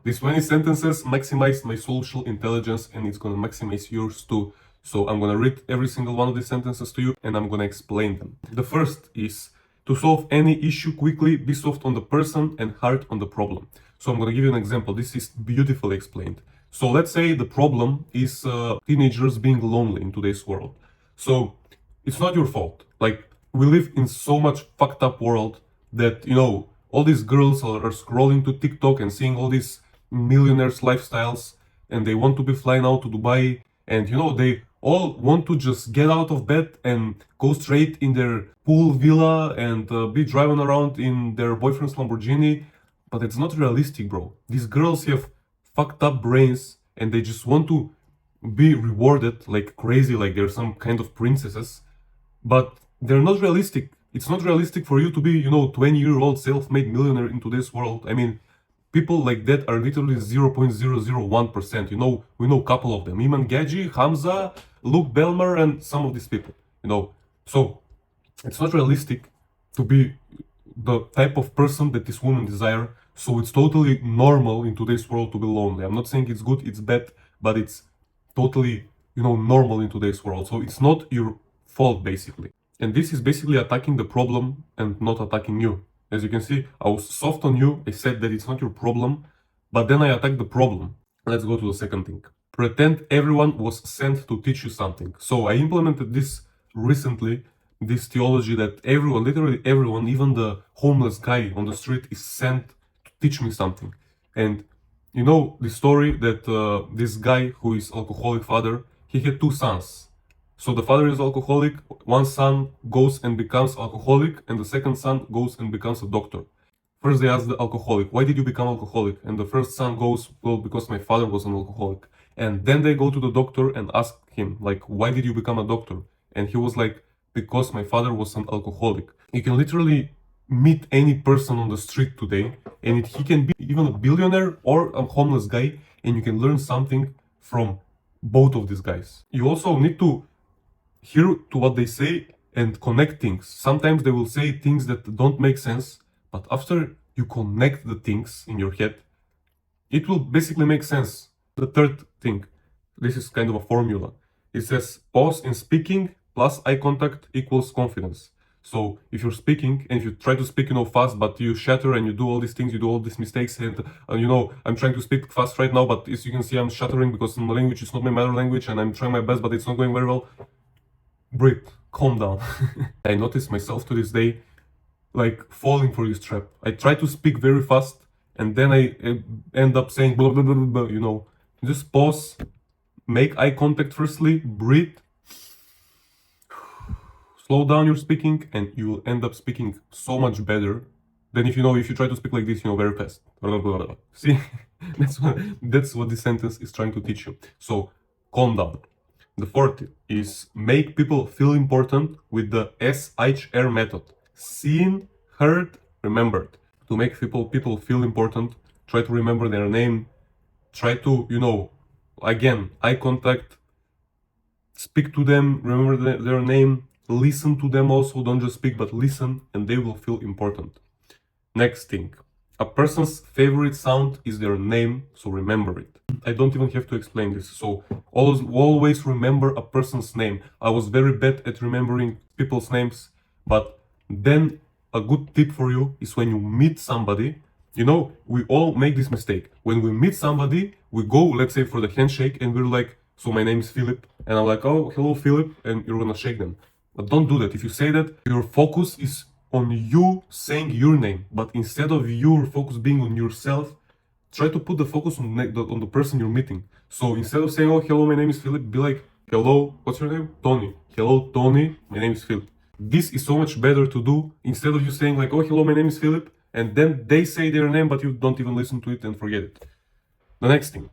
These 20 sentences maximize my social intelligence and it's gonna maximize yours too. So I'm gonna read every single one of these sentences to you and I'm gonna explain them. The first is, to solve any issue quickly, be soft on the person and hard on the problem. So I'm gonna give you an example. This is beautifully explained. So let's say the problem is teenagers being lonely in today's world. So it's not your fault. Like, we live in so much fucked up world that, you know, all these girls are scrolling to TikTok and seeing all these millionaires' lifestyles and they want to be flying out to Dubai and, you know, they all want to just get out of bed and go straight in their pool villa and be driving around in their boyfriend's Lamborghini. But it's not realistic, bro. These girls have fucked up brains and they just want to be rewarded like crazy, like they're some kind of princesses. But they're not realistic. It's not realistic for you to be, you know, 20-year-old self-made millionaire in today's world. I mean, people like that are literally 0.001%. You know, we know a couple of them. 𝐖𝐚𝐭𝐜𝐡, Hamza, Luke Belmer, and some of these people, you know. So, it's not realistic to be the type of person that this woman desire. So it's totally normal in today's world to be lonely. I'm not saying it's good, it's bad, but it's totally, you know, normal in today's world. So it's not your fault, basically. And this is basically attacking the problem and not attacking you. As you can see, I was soft on you. I said that it's not your problem, but then I attacked the problem. Let's go to the second thing. Pretend everyone was sent to teach you something. So I implemented this recently, this theology that everyone, literally everyone, even the homeless guy on the street is sent to teach me something. And you know the story that this guy who is alcoholic father, he had two sons. So the father is alcoholic, one son goes and becomes alcoholic, and the second son goes and becomes a doctor. First they ask the alcoholic, why did you become alcoholic? And the first son goes, well, because my father was an alcoholic. And then they go to the doctor and ask him, like, why did you become a doctor? And he was like, because my father was an alcoholic. You can literally meet any person on the street today, and he can be even a billionaire or a homeless guy, and you can learn something from both of these guys. You also need to hear to what they say and connect things. Sometimes they will say things that don't make sense, but after you connect the things in your head, it will basically make sense. The third thing, this is kind of a formula. It says pause in speaking plus eye contact equals confidence. So if you're speaking and if you try to speak, you know, fast, but you shatter and you do all these things, you do all these mistakes, and you know, I'm trying to speak fast right now, but as you can see, I'm shattering because my language is not my mother language, and I'm trying my best, but it's not going very well. Breathe, calm down. I noticed myself to this day, like, falling for this trap. I try to speak very fast, and then I end up saying blah blah blah blah, blah, you know. Just pause, make eye contact firstly, breathe, slow down your speaking, and you will end up speaking so much better than if you try to speak like this, you know, very fast. See, that's what this sentence is trying to teach you. So calm down. The fourth is make people feel important with the 𝐓𝐡𝐢𝐬 method. Seen, heard, remembered. To make people feel important, try to remember their name. Try to, you know, again, eye contact, speak to them, remember their name, listen to them also, don't just speak, but listen, and they will feel important. Next thing, a person's favorite sound is their name, so remember it. I don't even have to explain this, so always remember a person's name. I was very bad at remembering people's names, but then a good tip for you is when you meet somebody. You know, we all make this mistake. When we meet somebody, we go, let's say, for the handshake, and we're like, so my name is Philip, and I'm like, oh, hello, Philip, and you're gonna shake them. But don't do that. If you say that, your focus is on you saying your name, but instead of your focus being on yourself, try to put the focus on the person you're meeting. So instead of saying, oh, hello, my name is Philip, be like, hello, what's your name? Tony. Hello, Tony, my name is Philip. This is so much better to do instead of you saying like, oh, hello, my name is Philip, and then they say their name, but you don't even listen to it and forget it. The next thing,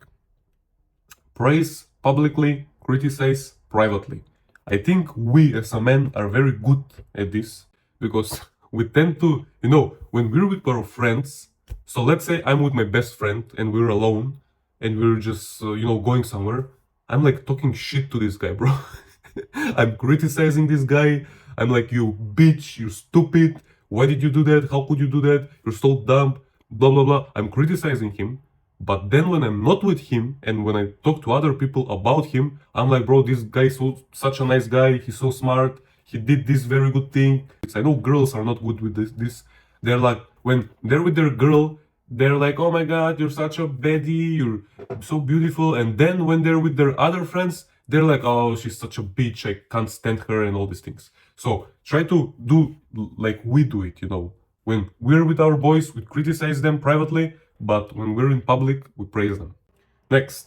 praise publicly, criticize privately. I think we as a man are very good at this because we tend to, you know, when we're with our friends, so let's say I'm with my best friend and we're alone and we're just, you know, going somewhere, I'm like talking shit to this guy, bro. I'm criticizing this guy. I'm like, you bitch, you're stupid. Why did you do that? How could you do that? You're so dumb, blah, blah, blah. I'm criticizing him. But then when I'm not with him and when I talk to other people about him, I'm like, bro, this guy is such a nice guy. He's so smart. He did this very good thing. I know girls are not good with this. They're like, when they're with their girl, they're like, oh my god, you're such a baddie, you're so beautiful. And then when they're with their other friends, they're like, oh, she's such a bitch, I can't stand her, and all these things. So try to do like we do it, you know. When we're with our boys, we criticize them privately, but when we're in public, we praise them. Next,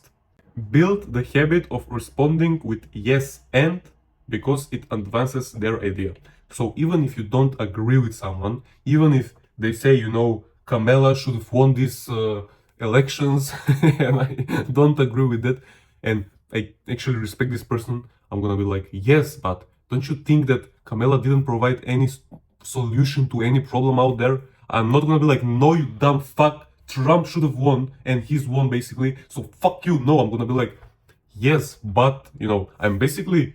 build the habit of responding with yes and, because it advances their idea. So even if you don't agree with someone, even if they say, you know, Kamela should have won these elections, and I don't agree with that, and I actually respect this person, I'm gonna be like, yes, but don't you think that Kamela didn't provide any solution to any problem out there? I'm not gonna be like, no, you dumb fuck, Trump should have won, and he's won basically, so fuck you. No, I'm gonna be like, yes, but, you know, I'm basically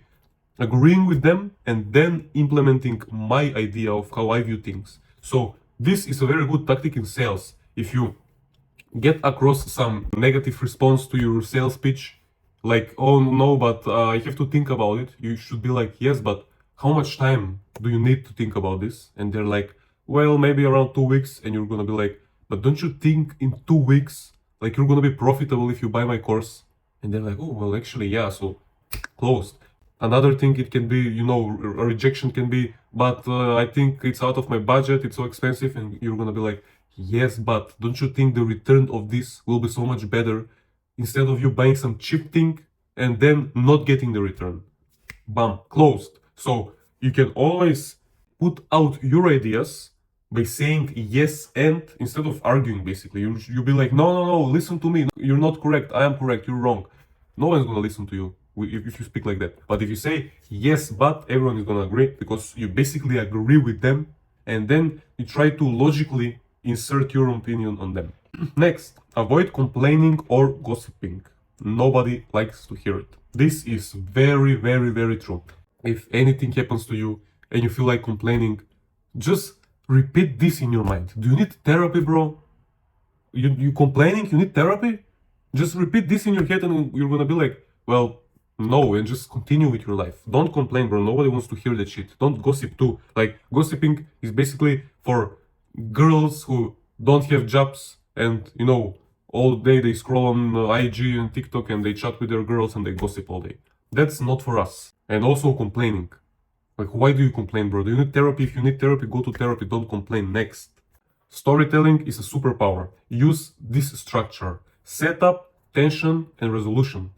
agreeing with them and then implementing my idea of how I view things. So this is a very good tactic in sales. If you get across some negative response to your sales pitch, like, oh no, but I have to think about it, you should be like, yes, but how much time do you need to think about this? And they're like, well, maybe around 2 weeks. And you're gonna be like, but don't you think in 2 weeks, like, you're gonna be profitable if you buy my course? And they're like, oh, well, actually, yeah, so closed. Another thing it can be, you know, a rejection can be, but I think it's out of my budget, it's so expensive. And you're gonna be like, yes, but don't you think the return of this will be so much better instead of you buying some cheap thing and then not getting the return? Bam, closed. So you can always put out your ideas by saying yes and, instead of arguing. Basically, you'll be like, no, listen to me, you're not correct, I am correct, you're wrong. No one's gonna listen to you if you speak like that. But if you say yes but, everyone is gonna agree, because you basically agree with them, and then you try to logically insert your opinion on them. Next, avoid complaining or gossiping. Nobody likes to hear it. This is very, very, very true. If anything happens to you and you feel like complaining, just repeat this in your mind. Do you need therapy, bro? You complaining? You need therapy? Just repeat this in your head and you're gonna be like, well, no, and just continue with your life. Don't complain, bro. Nobody wants to hear that shit. Don't gossip too. Like, gossiping is basically for girls who don't have jobs and, you know, all day they scroll on IG and TikTok and they chat with their girls and they gossip all day. That's not for us. And also complaining. Like, why do you complain, bro? Do you need therapy? If you need therapy, go to therapy. Don't complain. Next. Storytelling is a superpower. Use this structure: setup, tension, and resolution.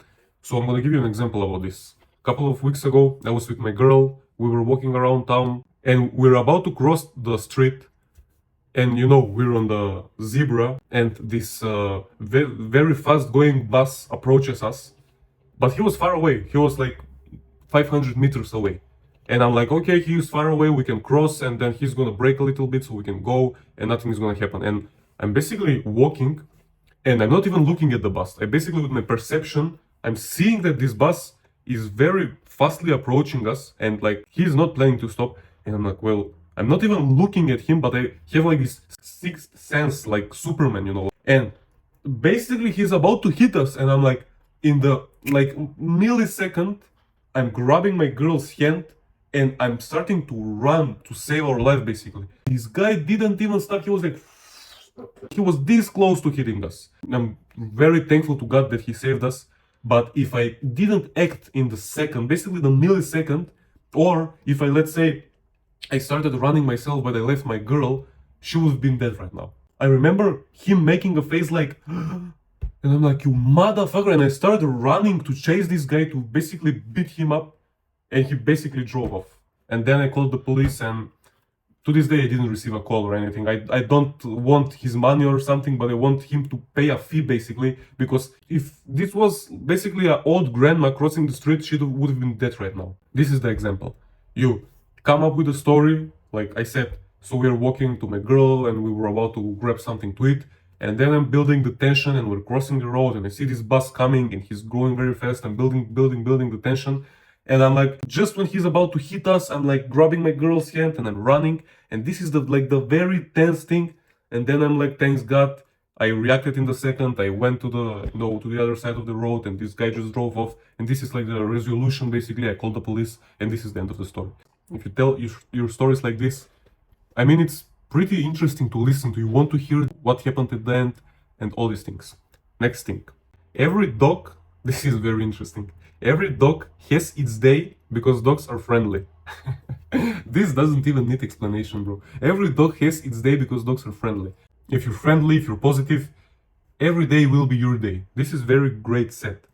So I'm gonna give you an example about this. A couple of weeks ago, I was with my girl. We were walking around town and we were about to cross the street. And you know, we're on the zebra and this very fast going bus approaches us. But he was far away. He was like 500 meters away. And I'm like, okay, he is far away, we can cross, and then he's gonna brake a little bit so we can go and nothing is gonna happen. And I'm basically walking and I'm not even looking at the bus. I basically, with my perception, I'm seeing that this bus is very fastly approaching us and like he's not planning to stop. And I'm like, well, I'm not even looking at him, but I have like this sixth sense, like Superman, you know. And basically he's about to hit us, and I'm like, in the like millisecond, I'm grabbing my girl's hand and I'm starting to run to save our life, basically. This guy didn't even stop. He was like, he was this close to hitting us. I'm very thankful to God that he saved us. But if I didn't act in the second, basically the millisecond, or if I, let's say, I started running myself but I left my girl, she would have been dead right now. I remember him making a face like, and I'm like, you motherfucker, and I started running to chase this guy to basically beat him up, and he basically drove off. And then I called the police, and to this day I didn't receive a call or anything. I don't want his money or something, but I want him to pay a fee, basically, because if this was basically an old grandma crossing the street, she would have been dead right now. This is the example. You come up with a story, like I said, so we are walking to my girl and we were about to grab something to eat, and then I'm building the tension and we're crossing the road and I see this bus coming and he's going very fast. I'm building the tension. And I'm like, just when he's about to hit us, I'm like grabbing my girl's hand and I'm running. And this is the very tense thing. And then I'm like, thanks God, I reacted in the second, I went to the, to the other side of the road, and this guy just drove off, and this is like the resolution, basically. I called the police, and this is the end of the story. If you tell your stories like this, I mean, it's pretty interesting to listen to. You want to hear what happened at the end, and all these things. Next thing. Every dog, this is very interesting, every dog has its day because dogs are friendly. This doesn't even need explanation, bro. Every dog has its day because dogs are friendly. If you're friendly, if you're positive, every day will be your day. This is very great set.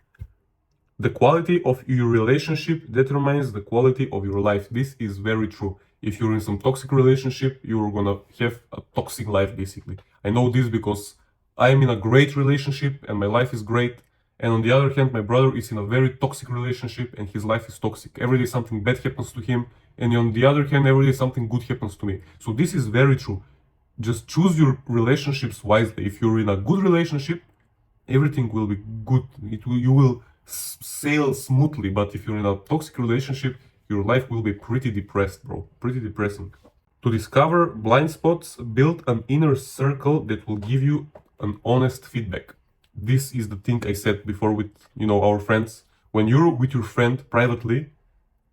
The quality of your relationship determines the quality of your life. This is very true. If you're in some toxic relationship, you're gonna have a toxic life, basically. I know this because I'm in a great relationship and my life is great. And on the other hand, my brother is in a very toxic relationship and his life is toxic. Every day something bad happens to him. And on the other hand, every day something good happens to me. So this is very true. Just choose your relationships wisely. If you're in a good relationship, everything will be good. You will sail smoothly. But if you're in a toxic relationship, your life will be pretty depressed, bro. Pretty depressing. To discover blind spots, build an inner circle that will give you an honest feedback. This is the thing I said before with, our friends. When you're with your friend privately,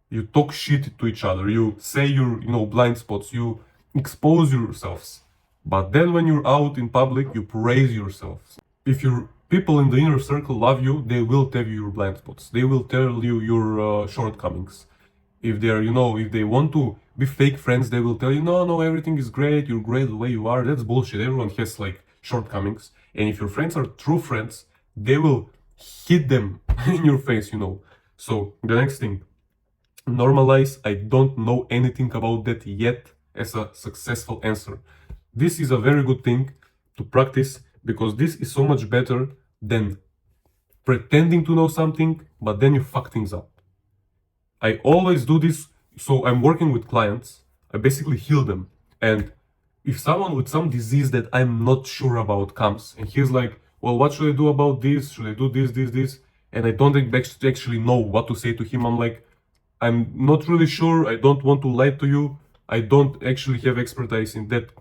you talk shit to each other. You say your, blind spots. You expose yourselves. But then when you're out in public, you praise yourselves. If your people in the inner circle love you, they will tell you your blind spots. They will tell you your shortcomings. If they're, if they want to be fake friends, they will tell you, no, everything is great. You're great the way you are. That's bullshit. Everyone has like shortcomings. And if your friends are true friends, they will hit them in your face, So the next thing, normalize I don't know anything about that yet as a successful answer. This is a very good thing to practice because this is so much better than pretending to know something, but then you fuck things up. I always do this. So I'm working with clients. I basically heal them. And if someone with some disease that I'm not sure about comes and he's like, well, what should I do about this? Should I do this? And I don't actually know what to say to him. I'm like, I'm not really sure. I don't want to lie to you. I don't actually have expertise in that,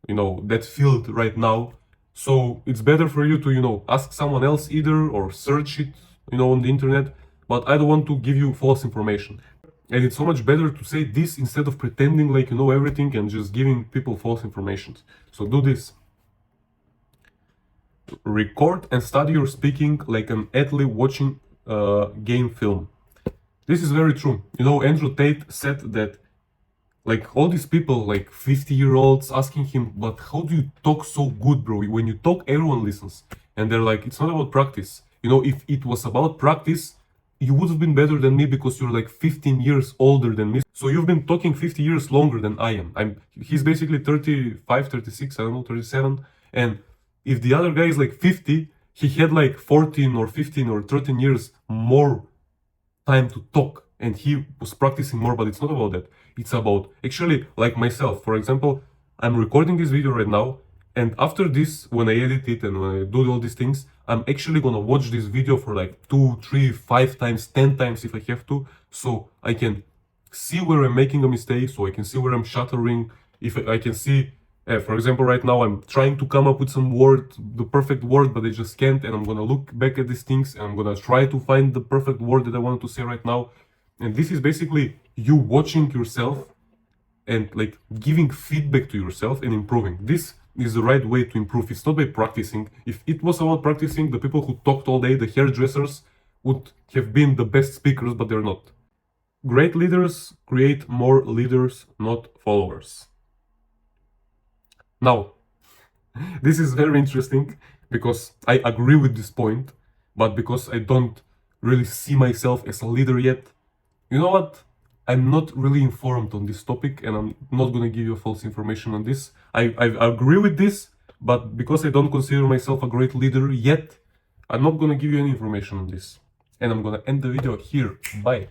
that field right now. So it's better for you to, ask someone else either or search it, on the internet. But I don't want to give you false information. And it's so much better to say this instead of pretending like you know everything and just giving people false information. So do this. Record and study your speaking like an athlete watching game film. This is very true. Andrew Tate said that like all these people, like 50-year-olds asking him, but how do you talk so good, bro? When you talk, everyone listens. And they're like, it's not about practice. If it was about practice, you would have been better than me because you're like 15 years older than me. So you've been talking 50 years longer than I am. He's basically 35, 36, I don't know, 37. And if the other guy is like 50, he had like 14 or 15 or 13 years more time to talk. And he was practicing more, but it's not about that. It's about, actually, like myself, for example, I'm recording this video right now. And after this, when I edit it and when I do all these things, I'm actually gonna watch this video for like 2, 3, 5 times, 10 times if I have to. So I can see where I'm making a mistake, so I can see where I'm stuttering. If I can see, for example, right now I'm trying to come up with some word, the perfect word, but I just can't. And I'm gonna look back at these things and I'm gonna try to find the perfect word that I wanted to say right now. And this is basically you watching yourself and like giving feedback to yourself and improving. This is the right way to improve. It's not by practicing. If it was about practicing, the people who talked all day, the hairdressers, would have been the best speakers, but they're not. Great leaders create more leaders, not followers. Now, this is very interesting because I agree with this point, but because I don't really see myself as a leader yet, you know what? I'm not really informed on this topic and I'm not going to give you false information on this. I agree with this, but because I don't consider myself a great leader yet, I'm not going to give you any information on this. And I'm going to end the video here. Bye.